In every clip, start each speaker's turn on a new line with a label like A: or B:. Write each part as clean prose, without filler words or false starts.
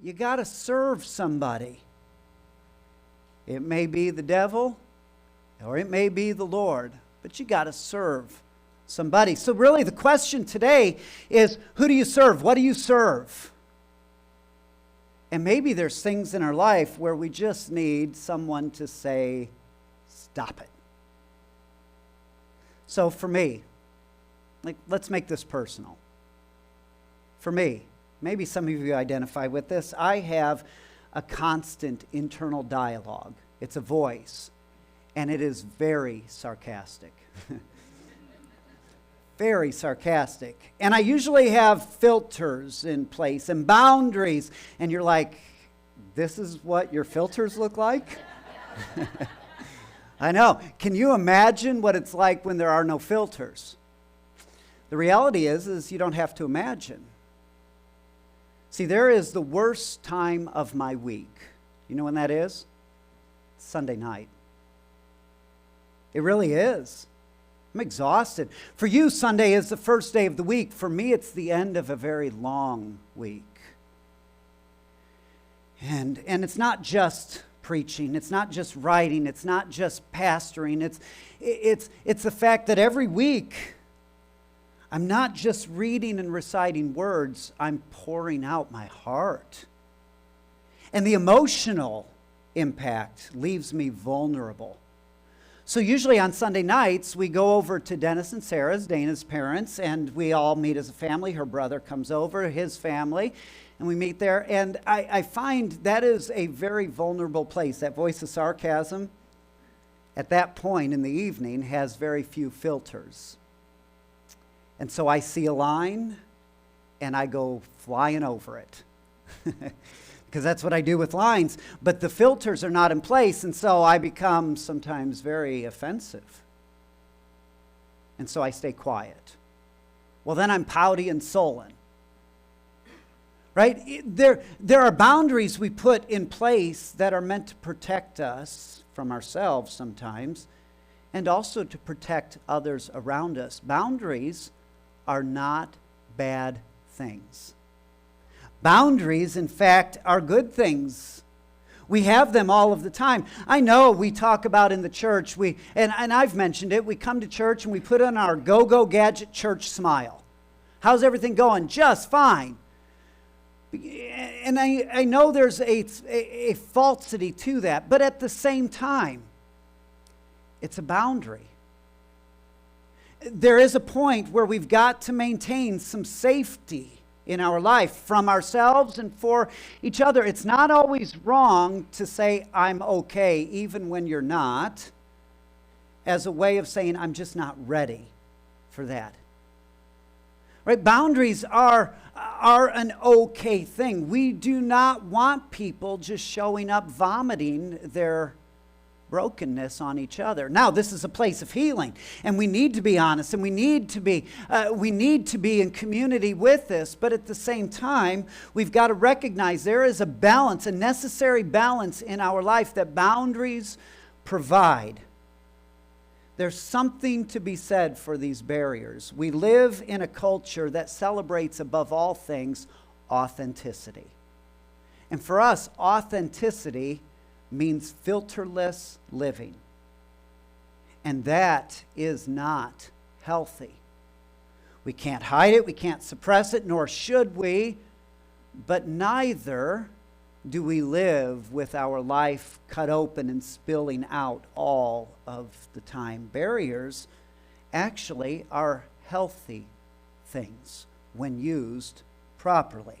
A: you got to serve somebody. It may be the devil or it may be the Lord, but you got to serve somebody. So really the question today is, who do you serve? What do you serve? And maybe there's things in our life where we just need someone to say, stop it. So for me, let's make this personal. For me, maybe some of you identify with this, I have a constant internal dialogue. It's a voice, and it is very sarcastic. Very sarcastic. And I usually have filters in place and boundaries. And you're like, this is what your filters look like? I know. Can you imagine what it's like when there are no filters? The reality is you don't have to imagine. See, there is the worst time of my week. You know when that is? Sunday night. It really is. I'm exhausted. For you, Sunday is the first day of the week. For me, it's the end of a very long week. And it's not just preaching. It's not just writing. It's not just pastoring. It's the fact that every week I'm not just reading and reciting words. I'm pouring out my heart. And the emotional impact leaves me vulnerable. So usually on Sunday nights, we go over to Dennis and Sarah's, Dana's parents, and we all meet as a family. Her brother comes over, his family, and we meet there. And I find that is a very vulnerable place. That voice of sarcasm, at that point in the evening, has very few filters. And so I see a line, and I go flying over it. Because that's what I do with lines. But the filters are not in place, and so I become sometimes very offensive. And so I stay quiet. Well, then I'm pouty and sullen. Right? There are boundaries we put in place that are meant to protect us from ourselves sometimes, and also to protect others around us. Boundaries are not bad things. Boundaries, in fact, are good things. We have them all of the time. I know we talk about in the church, and I've mentioned it, we come to church and we put on our go-go gadget church smile. How's everything going? Just fine. And I know there's a falsity to that, but at the same time, it's a boundary. There is a point where we've got to maintain some safety in our life from ourselves and for each other. It's not always wrong to say, I'm okay, even when you're not, as a way of saying, I'm just not ready for that. Right? Boundaries are an okay thing. We do not want people just showing up vomiting their brokenness on each other. Now, this is a place of healing, and we need to be honest, and we need to be in community with this. But at the same time, we've got to recognize there is a balance, a necessary balance in our life that boundaries provide. There's something to be said for these barriers. We live in a culture that celebrates, above all things, authenticity. And for us, authenticity means filterless living. And that is not healthy. We can't hide it, we can't suppress it, nor should we, but neither do we live with our life cut open and spilling out all of the time. Barriers actually are healthy things when used properly.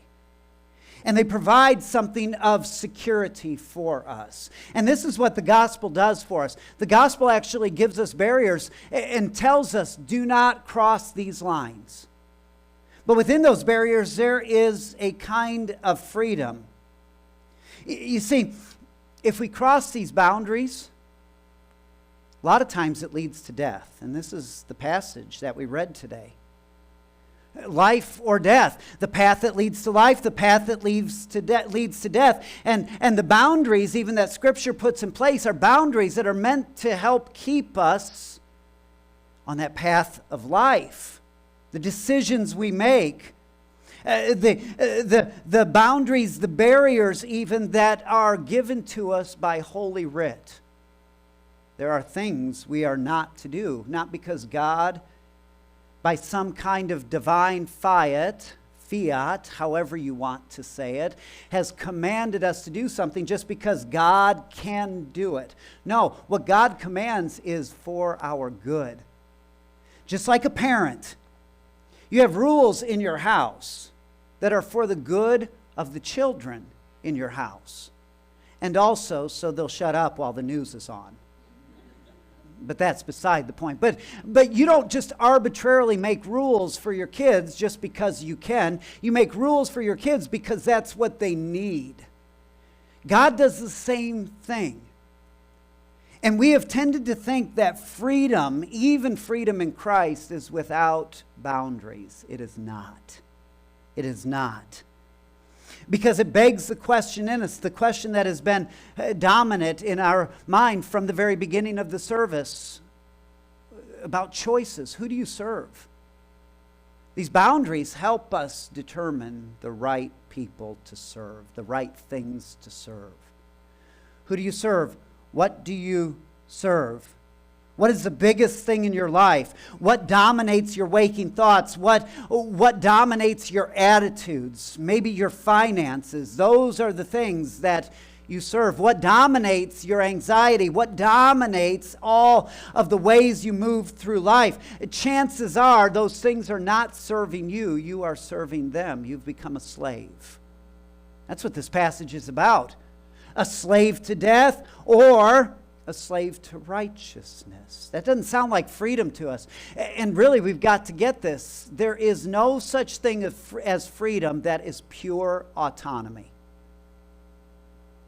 A: And they provide something of security for us. And this is what the gospel does for us. The gospel actually gives us barriers and tells us, do not cross these lines. But within those barriers, there is a kind of freedom. You see, if we cross these boundaries, a lot of times it leads to death. And this is the passage that we read today. Life or death. The path that leads to life, the path that leads to death. And the boundaries, even that Scripture puts in place, are boundaries that are meant to help keep us on that path of life. The decisions we make. the boundaries, the barriers even that are given to us by Holy Writ. There are things we are not to do, not because God, by some kind of divine fiat, however you want to say it, has commanded us to do something just because God can do it. No, what God commands is for our good. Just like a parent, you have rules in your house that are for the good of the children in your house. And also so they'll shut up while the news is on. But that's beside the point. But you don't just arbitrarily make rules for your kids just because you can. You make rules for your kids because that's what they need. God does the same thing. And we have tended to think that freedom, even freedom in Christ, is without boundaries. It is not. It is not. Because it begs the question in us, the question that has been dominant in our mind from the very beginning of the service, about choices. Who do you serve? These boundaries help us determine the right people to serve, the right things to serve. Who do you serve? What do you serve? What is the biggest thing in your life? What dominates your waking thoughts? What dominates your attitudes? Maybe your finances. Those are the things that you serve. What dominates your anxiety? What dominates all of the ways you move through life? Chances are those things are not serving you. You are serving them. You've become a slave. That's what this passage is about. A slave to death or a slave to righteousness. That doesn't sound like freedom to us. And really, we've got to get this. There is no such thing as freedom that is pure autonomy.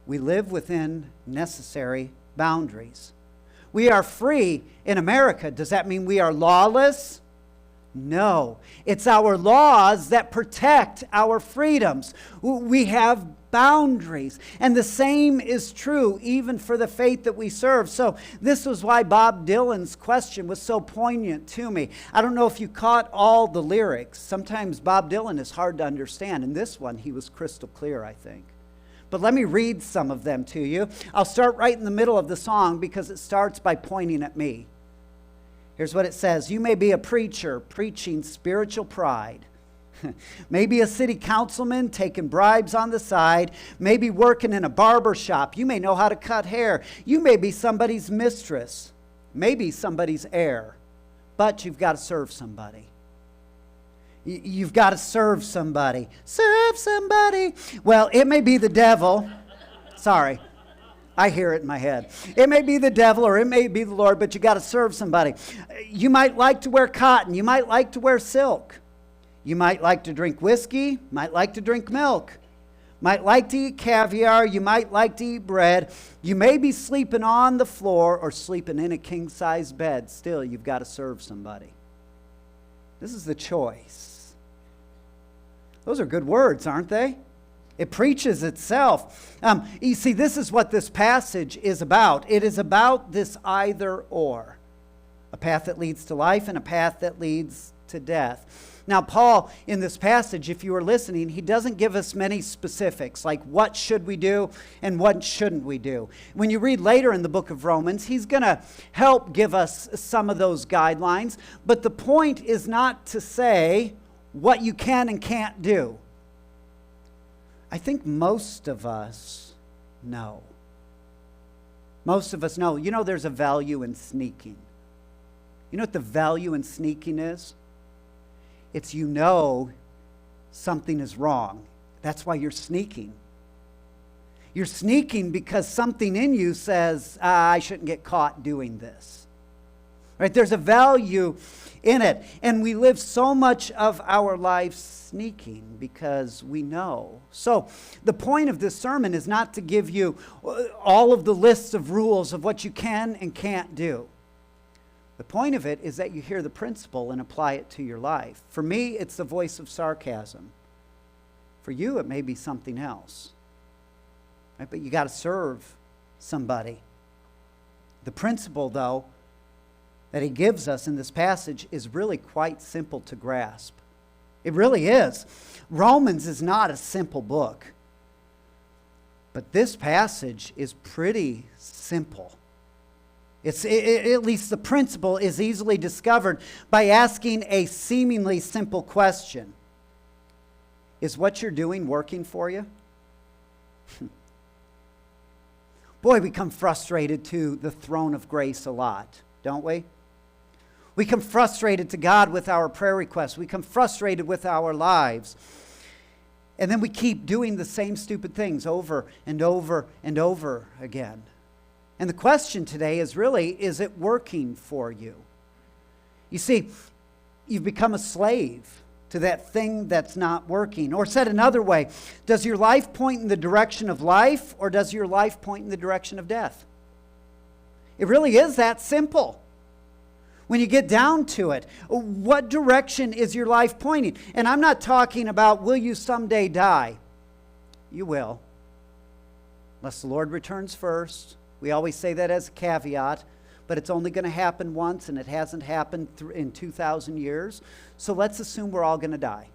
A: We live within necessary boundaries. We are free in America. Does that mean we are lawless? No. It's our laws that protect our freedoms. We have boundaries. And the same is true even for the faith that we serve. So this was why Bob Dylan's question was so poignant to me. I don't know if you caught all the lyrics. Sometimes Bob Dylan is hard to understand. In this one, he was crystal clear, I think. But let me read some of them to you. I'll start right in the middle of the song because it starts by pointing at me. Here's what it says. You may be a preacher preaching spiritual pride. Maybe a city councilman taking bribes on the side. Maybe working in a barber shop. You may know how to cut hair. You may be somebody's mistress. Maybe somebody's heir. But you've got to serve somebody. You've got to serve somebody. Serve somebody. Well, it may be the devil. Sorry. I hear it in my head. It may be the devil or it may be the Lord, but you got to serve somebody. You might like to wear cotton. You might like to wear silk. You might like to drink whiskey, might like to drink milk, might like to eat caviar, you might like to eat bread. You may be sleeping on the floor or sleeping in a king-size bed. Still, you've got to serve somebody. This is the choice. Those are good words, aren't they? It preaches itself. You see, this is what this passage is about. It is about this either or. A path that leads to life and a path that leads to death. Now, Paul, in this passage, if you were listening, he doesn't give us many specifics, like what should we do and what shouldn't we do. When you read later in the book of Romans, he's going to help give us some of those guidelines. But the point is not to say what you can and can't do. I think most of us know. Most of us know. You know, there's a value in sneaking. You know what the value in sneaking is? It's you know something is wrong. That's why you're sneaking. You're sneaking because something in you says, I shouldn't get caught doing this. Right? There's a value in it. And we live so much of our lives sneaking because we know. So the point of this sermon is not to give you all of the lists of rules of what you can and can't do. The point of it is that you hear the principle and apply it to your life. For me, it's the voice of sarcasm. For you, it may be something else. Right? But you got to serve somebody. The principle, though, that he gives us in this passage is really quite simple to grasp. It really is. Romans is not a simple book. But this passage is pretty simple. At least the principle is easily discovered by asking a seemingly simple question. Is what you're doing working for you? Boy, we come frustrated to the throne of grace a lot, don't we? We come frustrated to God with our prayer requests. We come frustrated with our lives. And then we keep doing the same stupid things over and over and over again. And the question today is really, is it working for you? You see, you've become a slave to that thing that's not working. Or said another way, does your life point in the direction of life, or does your life point in the direction of death? It really is that simple. When you get down to it, what direction is your life pointing? And I'm not talking about, will you someday die? You will. Unless the Lord returns first. We always say that as a caveat, but it's only going to happen once, and it hasn't happened in 2,000 years. So let's assume we're all going to die.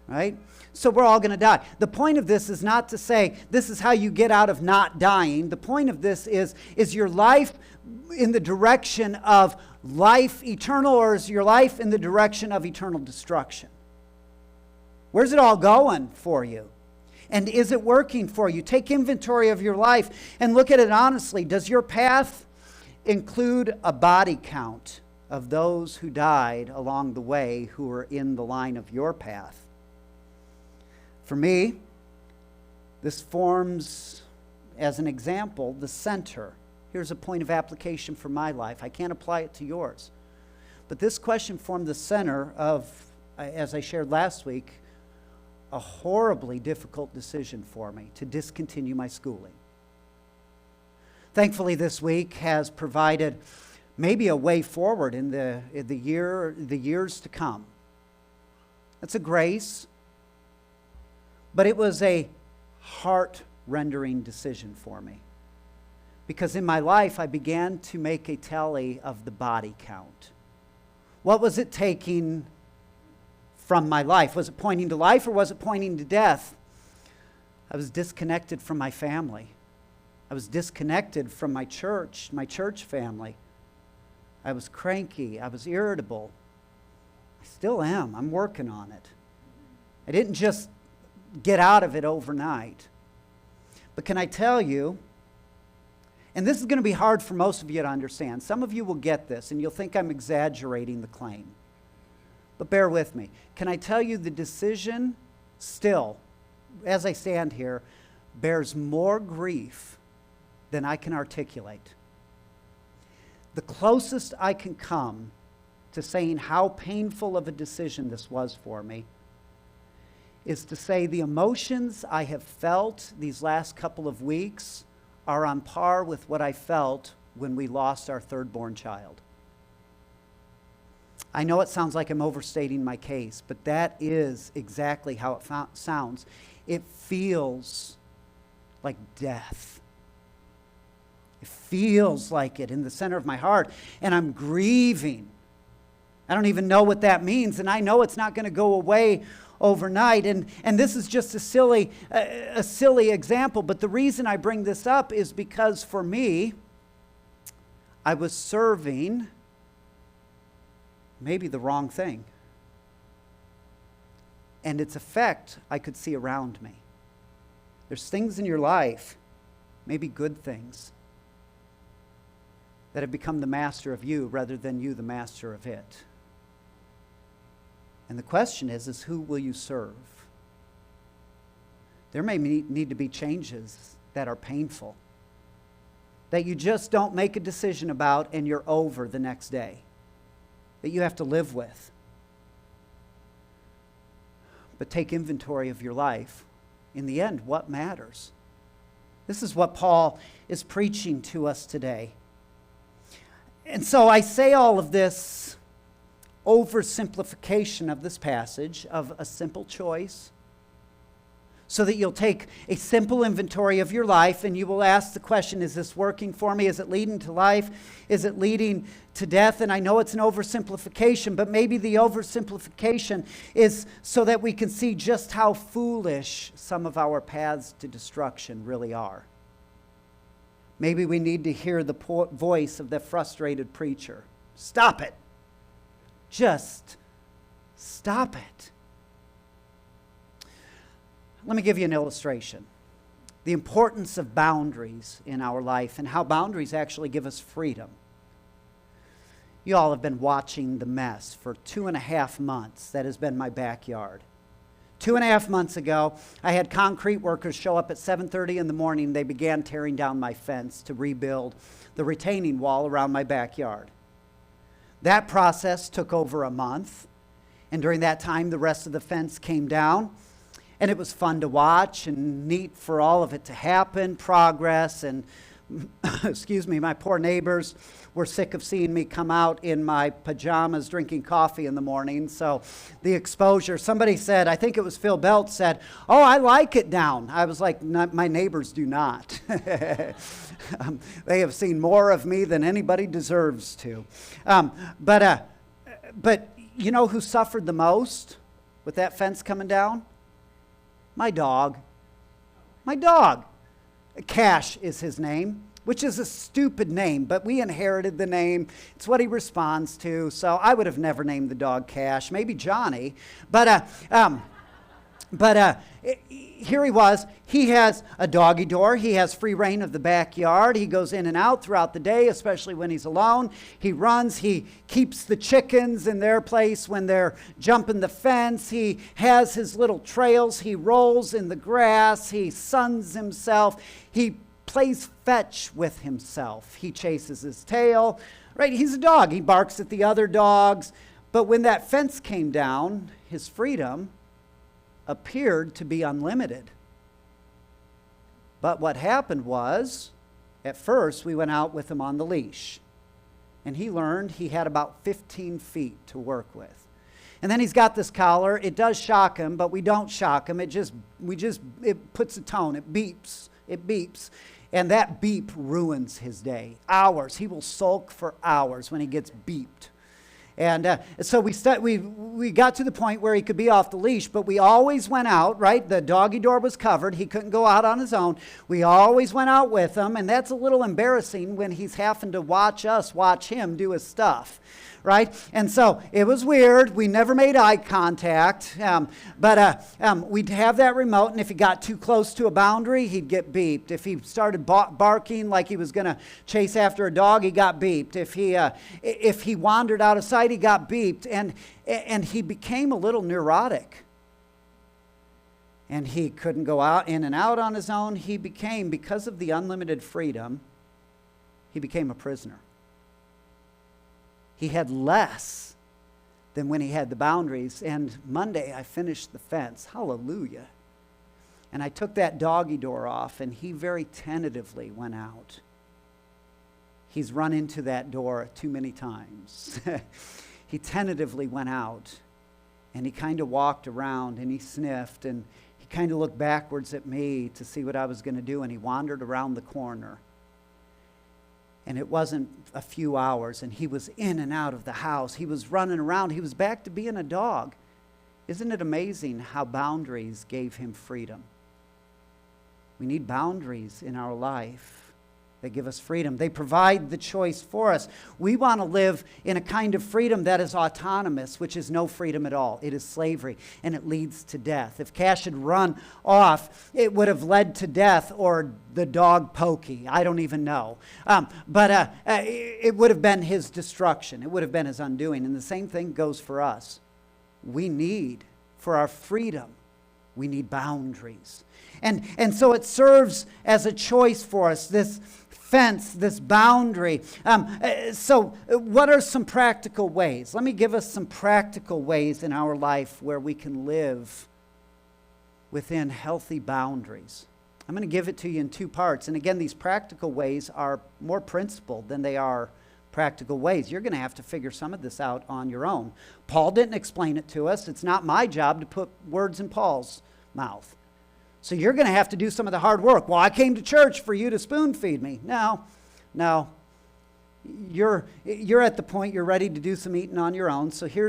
A: Right? So we're all going to die. The point of this is not to say this is how you get out of not dying. The point of this is your life in the direction of life eternal, or is your life in the direction of eternal destruction? Where's it all going for you? And is it working for you? Take inventory of your life and look at it honestly. Does your path include a body count of those who died along the way who were in the line of your path? For me, this forms, as an example, the center. Here's a point of application for my life. I can't apply it to yours. But this question formed the center of, as I shared last week, a horribly difficult decision for me to discontinue my schooling. Thankfully, this week has provided maybe a way forward in the years to come. That's a grace. But it was a heart-rendering decision for me. Because in my life, I began to make a tally of the body count. What was it taking from my life? Was it pointing to life, or was it pointing to death? I was disconnected from my family. I was disconnected from my church family. I was cranky. I was irritable. I still am. I'm working on it. I didn't just get out of it overnight. But can I tell you, and this is going to be hard for most of you to understand. Some of you will get this, and you'll think I'm exaggerating the claim. But bear with me. Can I tell you the decision still, as I stand here, bears more grief than I can articulate. The closest I can come to saying how painful of a decision this was for me is to say the emotions I have felt these last couple of weeks are on par with what I felt when we lost our third-born child. I know it sounds like I'm overstating my case, but that is exactly how it sounds. It feels like death. It feels like it in the center of my heart, and I'm grieving. I don't even know what that means, and I know it's not going to go away overnight. And this is just a silly example, but the reason I bring this up is because for me, I was serving maybe the wrong thing. And its effect I could see around me. There's things in your life, maybe good things, that have become the master of you rather than you the master of it. And the question is who will you serve? There may need to be changes that are painful, that you just don't make a decision about and you're over the next day, that you have to live with. But take inventory of your life. In the end, what matters? This is what Paul is preaching to us today. And so I say all of this oversimplification of this passage, of a simple choice, so that you'll take a simple inventory of your life and you will ask the question, is this working for me? Is it leading to life? Is it leading to death? And I know it's an oversimplification, but maybe the oversimplification is so that we can see just how foolish some of our paths to destruction really are. Maybe we need to hear the voice of the frustrated preacher. Stop it. Just stop it. Let me give you an illustration. The importance of boundaries in our life and how boundaries actually give us freedom. You all have been watching the mess for 2.5 months. That has been my backyard. 2.5 months ago, I had concrete workers show up at 7:30 in the morning. They began tearing down my fence to rebuild the retaining wall around my backyard. That process took over a month, and during that time, the rest of the fence came down. And it was fun to watch and neat for all of it to happen, progress. And, excuse me, my poor neighbors were sick of seeing me come out in my pajamas drinking coffee in the morning. So the exposure, somebody said, I think it was Phil Belt said, oh, I like it down. I was like, my neighbors do not. They have seen more of me than anybody deserves to. But you know who suffered the most with that fence coming down? My dog. My dog. Cash is his name, which is a stupid name, but we inherited the name. It's what he responds to. So I would have never named the dog Cash. Maybe Johnny. But here he was. He has a doggy door. He has free reign of the backyard. He goes in and out throughout the day, especially when he's alone. He runs. He keeps the chickens in their place when they're jumping the fence. He has his little trails. He rolls in the grass. He suns himself. He plays fetch with himself. He chases his tail. Right? He's a dog. He barks at the other dogs. But when that fence came down, his freedom appeared to be unlimited. But what happened was, at first, we went out with him on the leash. And he learned he had about 15 feet to work with. And then he's got this collar. It does shock him, but we don't shock him. It puts a tone. It beeps. It beeps. And that beep ruins his day. Hours. He will sulk for hours when he gets beeped. And so we got to the point where he could be off the leash, but we always went out, right? The doggy door was covered. He couldn't go out on his own. We always went out with him, and that's a little embarrassing when he's having to watch us watch him do his stuff, right? And so it was weird. We never made eye contact, but we'd have that remote, and if he got too close to a boundary, he'd get beeped. If he started barking like he was going to chase after a dog, he got beeped. If he wandered out of sight, he got beeped, and he became a little neurotic. And he couldn't go out in and out on his own. He became, because of the unlimited freedom, he became a prisoner. He had less than when he had the boundaries. And Monday, I finished the fence. Hallelujah. And I took that doggy door off, and he very tentatively went out. He's run into that door too many times. He tentatively went out, and he kind of walked around, and he sniffed, and he kind of looked backwards at me to see what I was going to do, and he wandered around the corner. And it wasn't a few hours, and he was in and out of the house. He was running around. He was back to being a dog. Isn't it amazing how boundaries gave him freedom? We need boundaries in our life that give us freedom. They provide the choice for us. We want to live in a kind of freedom that is autonomous, which is no freedom at all. It is slavery, and it leads to death. If Cash had run off, it would have led to death or the dog Pokey. I don't even know. But it would have been his destruction. It would have been his undoing. And the same thing goes for us. We need, for our freedom, we need boundaries. And so it serves as a choice for us, this fence, this boundary. So what are some practical ways? Let me give us some practical ways in our life where we can live within healthy boundaries. I'm going to give it to you in two parts. And again, these practical ways are more principled than they are practical ways. You're going to have to figure some of this out on your own. Paul didn't explain it to us. It's not my job to put words in Paul's mouth. So you're going to have to do some of the hard work. Well, I came to church for you to spoon feed me. No. You're at the point you're ready to do some eating on your own. So here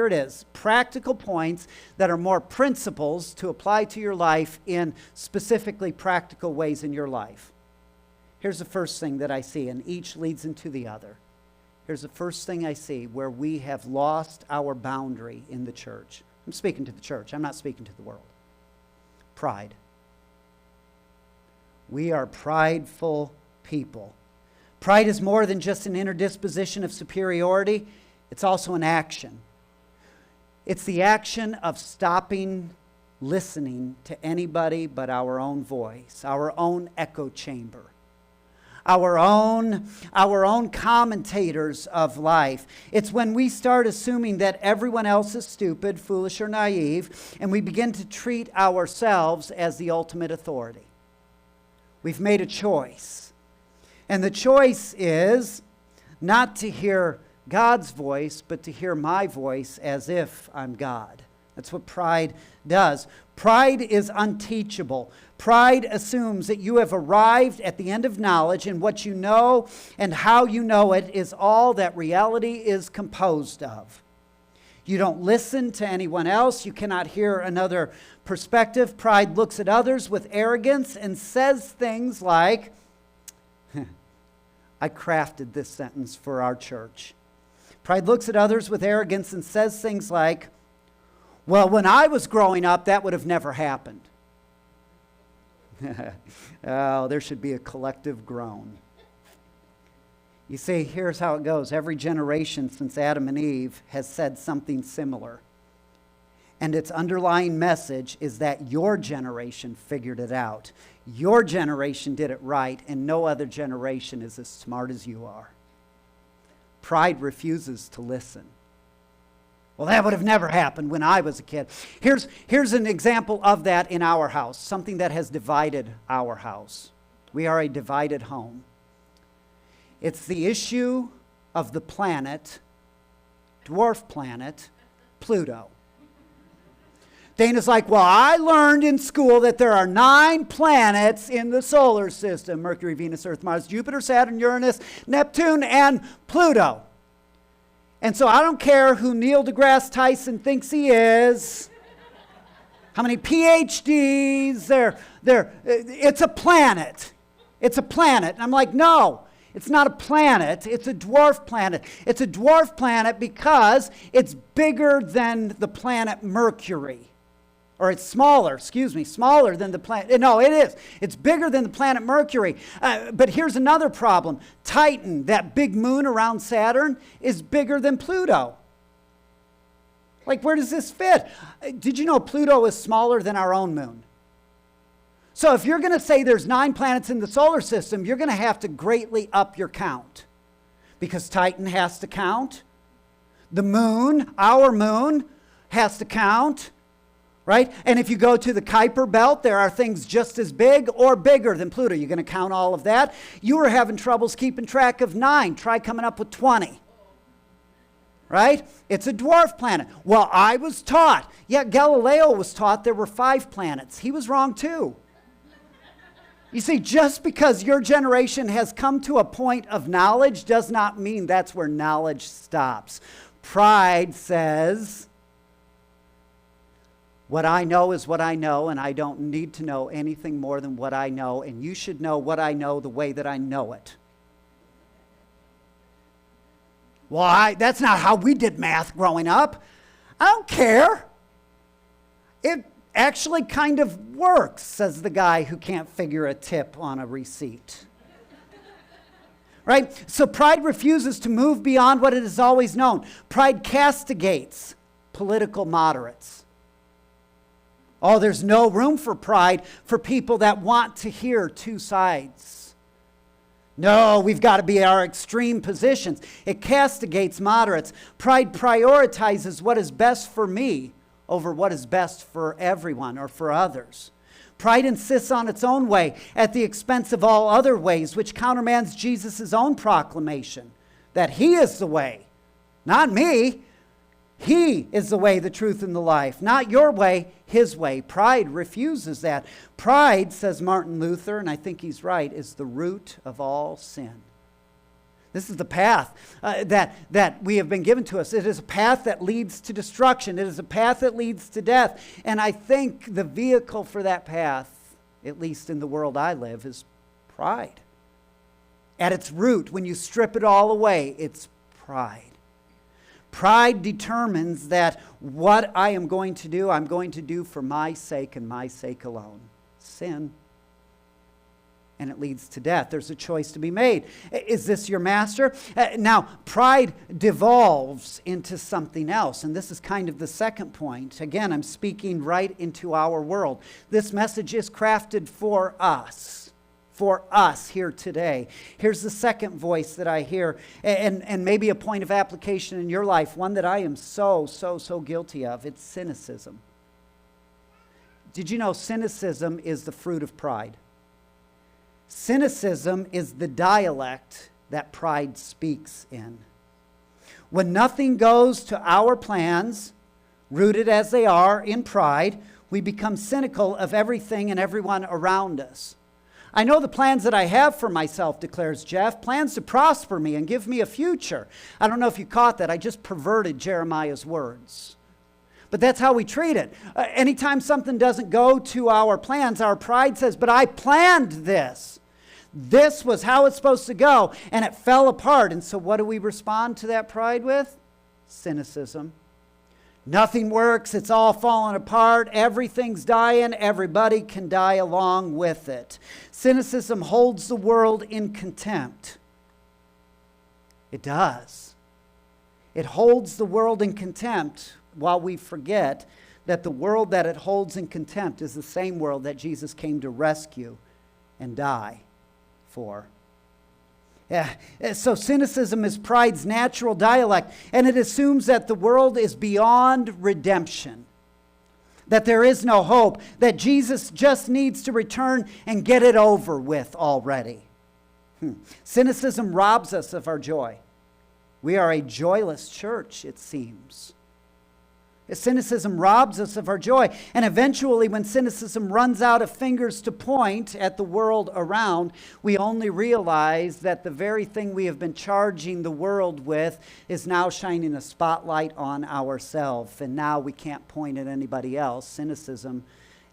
A: it is. Practical points that are more principles to apply to your life in specifically practical ways in your life. Here's the first thing that I see, and each leads into the other. Here's the first thing I see where we have lost our boundary in the church. I'm speaking to the church. I'm not speaking to the world. Pride. We are prideful people. Pride is more than just an inner disposition of superiority. It's also an action. It's the action of stopping listening to anybody but our own voice, our own echo chamber, our own commentators of life. It's when we start assuming that everyone else is stupid, foolish, or naive, and we begin to treat ourselves as the ultimate authority. We've made a choice. And the choice is not to hear God's voice, but to hear my voice as if I'm God. That's what pride does. Pride is unteachable. Pride assumes that you have arrived at the end of knowledge, and what you know and how you know it is all that reality is composed of. You don't listen to anyone else. You cannot hear another perspective. Pride looks at others with arrogance and says things like, I crafted this sentence for our church. Pride looks at others with arrogance and says things like, well, when I was growing up, that would have never happened. Oh, there should be a collective groan. You see, here's how it goes. Every generation since Adam and Eve has said something similar. And its underlying message is that your generation figured it out. Your generation did it right, and no other generation is as smart as you are. Pride refuses to listen. Well, that would have never happened when I was a kid. Here's an example of that in our house, something that has divided our house. We are a divided home. It's the issue of the planet, dwarf planet, Pluto. Dana's like, well, I learned in school that there are 9 planets in the solar system: Mercury, Venus, Earth, Mars, Jupiter, Saturn, Uranus, Neptune, and Pluto. And so I don't care who Neil deGrasse Tyson thinks he is, how many PhDs, it's a planet. It's a planet. And I'm like, no, it's not a planet. It's a dwarf planet. It's a dwarf planet because it's bigger than the planet Mercury. Or it's smaller than the planet. No, it is. It's bigger than the planet Mercury. But here's another problem. Titan, that big moon around Saturn, is bigger than Pluto. Like, where does this fit? Did you know Pluto is smaller than our own moon? So if you're going to say there's 9 planets in the solar system, you're going to have to greatly up your count. Because Titan has to count. The moon, our moon, has to count. Right? And if you go to the Kuiper Belt, there are things just as big or bigger than Pluto. You're going to count all of that. You were having troubles keeping track of 9. Try coming up with 20. Right? It's a dwarf planet. Well, I was taught. Yeah, Galileo was taught there were 5 planets. He was wrong too. You see, just because your generation has come to a point of knowledge does not mean that's where knowledge stops. Pride says, what I know is what I know, and I don't need to know anything more than what I know, and you should know what I know the way that I know it. Well, that's not how we did math growing up. I don't care. It actually kind of works, says the guy who can't figure a tip on a receipt. Right? So pride refuses to move beyond what it has always known. Pride castigates political moderates. Oh, there's no room for pride for people that want to hear 2 sides. No, we've got to be our extreme positions. It castigates moderates. Pride prioritizes what is best for me over what is best for everyone or for others. Pride insists on its own way at the expense of all other ways, which countermands Jesus' own proclamation that he is the way, not me. He is the way, the truth, and the life. Not your way, His way. Pride refuses that. Pride, says Martin Luther, and I think he's right, is the root of all sin. This is the path that we have been given to us. It is a path that leads to destruction. It is a path that leads to death. And I think the vehicle for that path, at least in the world I live, is pride. At its root, when you strip it all away, it's pride. Pride determines that what I am going to do, I'm going to do for my sake and my sake alone. Sin. And it leads to death. There's a choice to be made. Is this your master? Now, pride devolves into something else. And this is kind of the second point. Again, I'm speaking right into our world. This message is crafted for us. For us here today. Here's the second voice that I hear, and maybe a point of application in your life, one that I am so guilty of. It's cynicism. Did you know cynicism is the fruit of pride? Cynicism is the dialect that pride speaks in. When nothing goes to our plans, rooted as they are in pride, we become cynical of everything and everyone around us. I know the plans that I have for myself, declares Jeff, plans to prosper me and give me a future. I don't know if you caught that. I just perverted Jeremiah's words. But that's how we treat it. Anytime something doesn't go to our plans, our pride says, but I planned this. This was how it's supposed to go, and it fell apart. And so what do we respond to that pride with? Cynicism. Nothing works. It's all falling apart. Everything's dying. Everybody can die along with it. Cynicism holds the world in contempt. It does. It holds the world in contempt while we forget that the world that it holds in contempt is the same world that Jesus came to rescue and die for. So cynicism is pride's natural dialect, and it assumes that the world is beyond redemption, that there is no hope, that Jesus just needs to return and get it over with already. Cynicism robs us of our joy. We are a joyless church, it seems. Cynicism robs us of our joy. And eventually, when cynicism runs out of fingers to point at the world around, we only realize that the very thing we have been charging the world with is now shining a spotlight on ourselves. And now we can't point at anybody else. Cynicism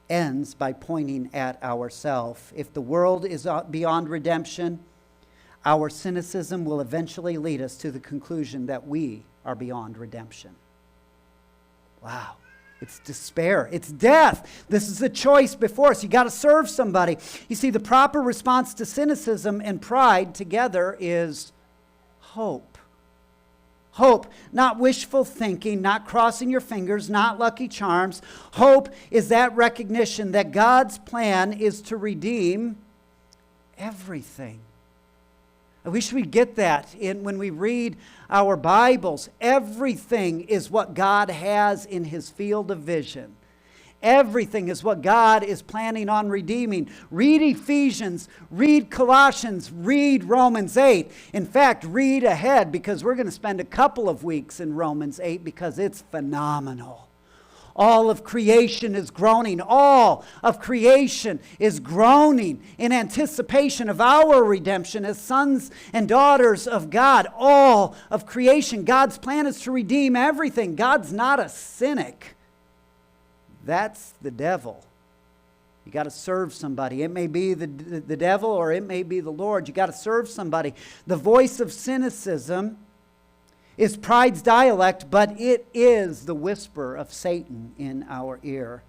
A: ends by pointing at ourselves. If the world is beyond redemption, our cynicism will eventually lead us to the conclusion that we are beyond redemption. Wow. It's despair. It's death. This is the choice before us. You got to serve somebody. You see, the proper response to cynicism and pride together is hope. Hope, not wishful thinking, not crossing your fingers, not lucky charms. Hope is that recognition that God's plan is to redeem everything. I wish we'd get that when we read our Bibles. Everything is what God has in His field of vision. Everything is what God is planning on redeeming. Read Ephesians, read Colossians, read Romans 8. In fact, read ahead because we're going to spend a couple of weeks in Romans 8 because it's phenomenal. All of creation is groaning. All of creation is groaning in anticipation of our redemption as sons and daughters of God. All of creation. God's plan is to redeem everything. God's not a cynic. That's the devil. You got to serve somebody. It may be the devil or it may be the Lord. You got to serve somebody. The voice of cynicism is pride's dialect, but it is the whisper of Satan in our ear.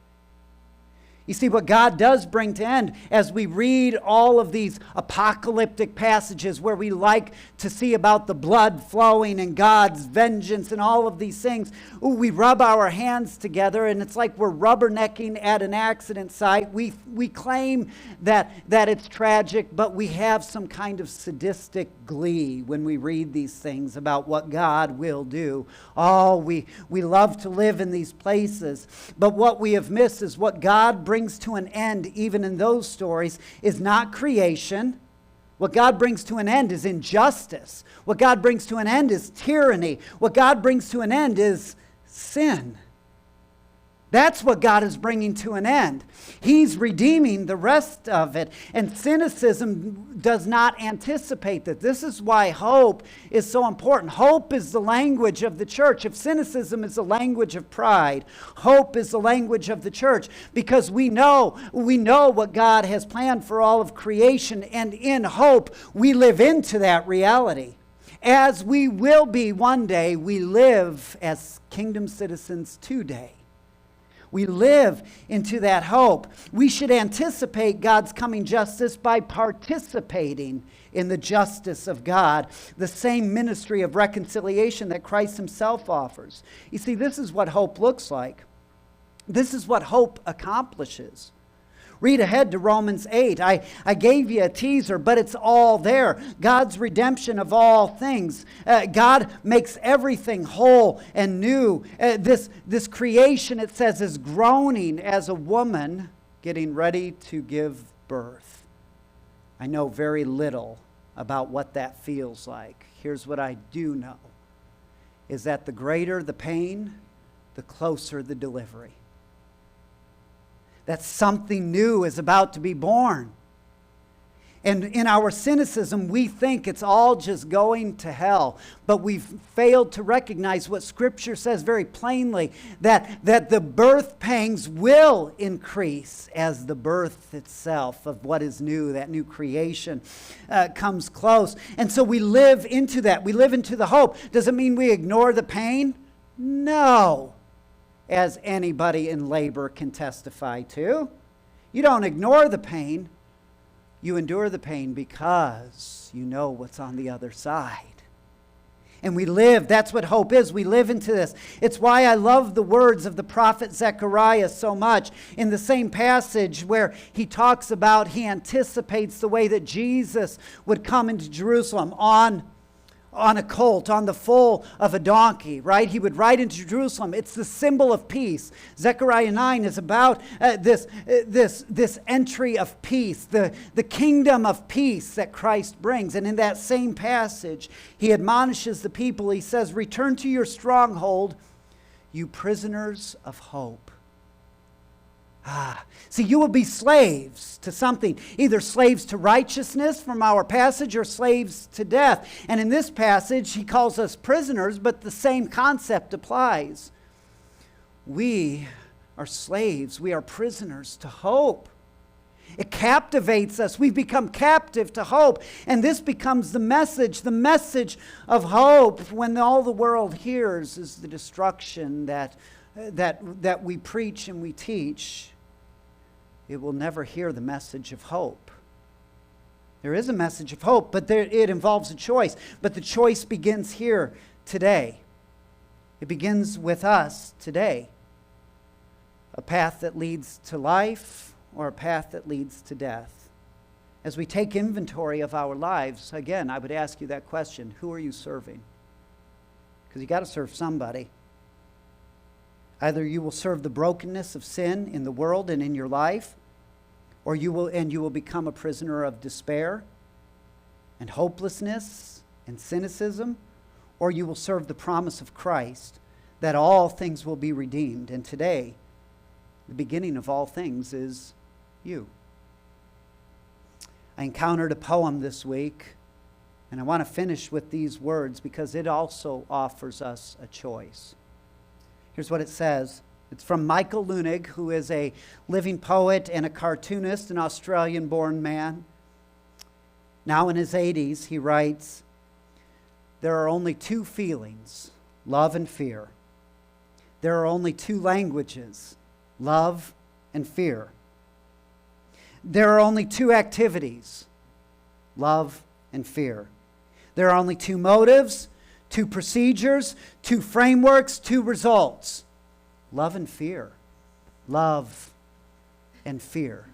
A: You see, what God does bring to end as we read all of these apocalyptic passages where we like to see about the blood flowing and God's vengeance and all of these things, we rub our hands together and it's like we're rubbernecking at an accident site. We claim that it's tragic, but we have some kind of sadistic glee when we read these things about what God will do. Oh, we love to live in these places, but what we have missed is what God brings to an end, even in those stories, is not creation. What God brings to an end is injustice. What God brings to an end is tyranny. What God brings to an end is sin. That's what God is bringing to an end. He's redeeming the rest of it. And cynicism does not anticipate that. This is why hope is so important. Hope is the language of the church. If cynicism is the language of pride, hope is the language of the church, because we know what God has planned for all of creation, and in hope we live into that reality. As we will be one day, we live as kingdom citizens today. We live into that hope. We should anticipate God's coming justice by participating in the justice of God, the same ministry of reconciliation that Christ himself offers. You see, this is what hope looks like. This is what hope accomplishes. Read ahead to Romans 8. I gave you a teaser, but it's all there. God's redemption of all things. God makes everything whole and new. This creation, it says, is groaning as a woman getting ready to give birth. I know very little about what that feels like. Here's what I do know, is that the greater the pain, the closer the delivery. That something new is about to be born. And in our cynicism, we think it's all just going to hell. But we've failed to recognize what Scripture says very plainly, that the birth pangs will increase as the birth itself of what is new, that new creation, comes close. And so we live into that. We live into the hope. Does it mean we ignore the pain? No. As anybody in labor can testify to. You don't ignore the pain. You endure the pain because you know what's on the other side. And we live, that's what hope is. We live into this. It's why I love the words of the prophet Zechariah so much. In the same passage where he talks about, he anticipates the way that Jesus would come into Jerusalem on a colt, on the foal of a donkey, right? He would ride into Jerusalem. It's the symbol of peace. Zechariah 9 is about this entry of peace, the kingdom of peace that Christ brings. And in that same passage, he admonishes the people. He says, "Return to your stronghold, you prisoners of hope." See, you will be slaves to something, either slaves to righteousness from our passage or slaves to death. And in this passage, he calls us prisoners, but the same concept applies. We are slaves. We are prisoners to hope. It captivates us. We've become captive to hope. And this becomes the message of hope when all the world hears is the destruction that we preach and we teach. It will never hear the message of hope. There is a message of hope, but it involves a choice. But the choice begins here today. It begins with us today. A path that leads to life or a path that leads to death. As we take inventory of our lives, again, I would ask you that question: who are you serving? Because you got to serve somebody. Either you will serve the brokenness of sin in the world and in your life, or you will become a prisoner of despair and hopelessness and cynicism, or you will serve the promise of Christ that all things will be redeemed. And today, the beginning of all things is you. I encountered a poem this week, and I want to finish with these words because it also offers us a choice. Here's what it says. It's from Michael Leunig, who is a living poet and a cartoonist, an Australian-born man. Now in his 80s, he writes, "There are only two feelings, love and fear. There are only two languages, love and fear. There are only two activities, love and fear. There are only two motives, two procedures, two frameworks, two results. Love and fear. Love and fear."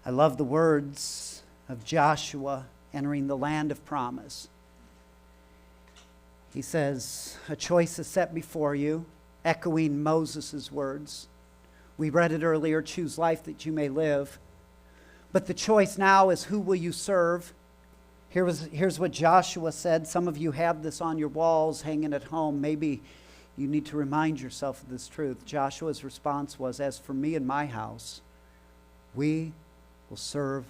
A: I love the words of Joshua entering the land of promise. He says, "A choice is set before you," echoing Moses' words. We read it earlier, "Choose life that you may live." But the choice now is, who will you serve? Here's what Joshua said. Some of you have this on your walls, hanging at home. Maybe you need to remind yourself of this truth. Joshua's response was, "As for me and my house, we will serve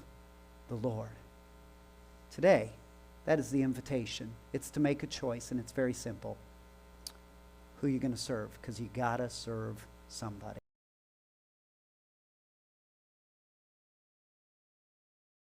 A: the Lord." Today, that is the invitation. It's to make a choice, and it's very simple. Who are you going to serve? Because you got to serve somebody.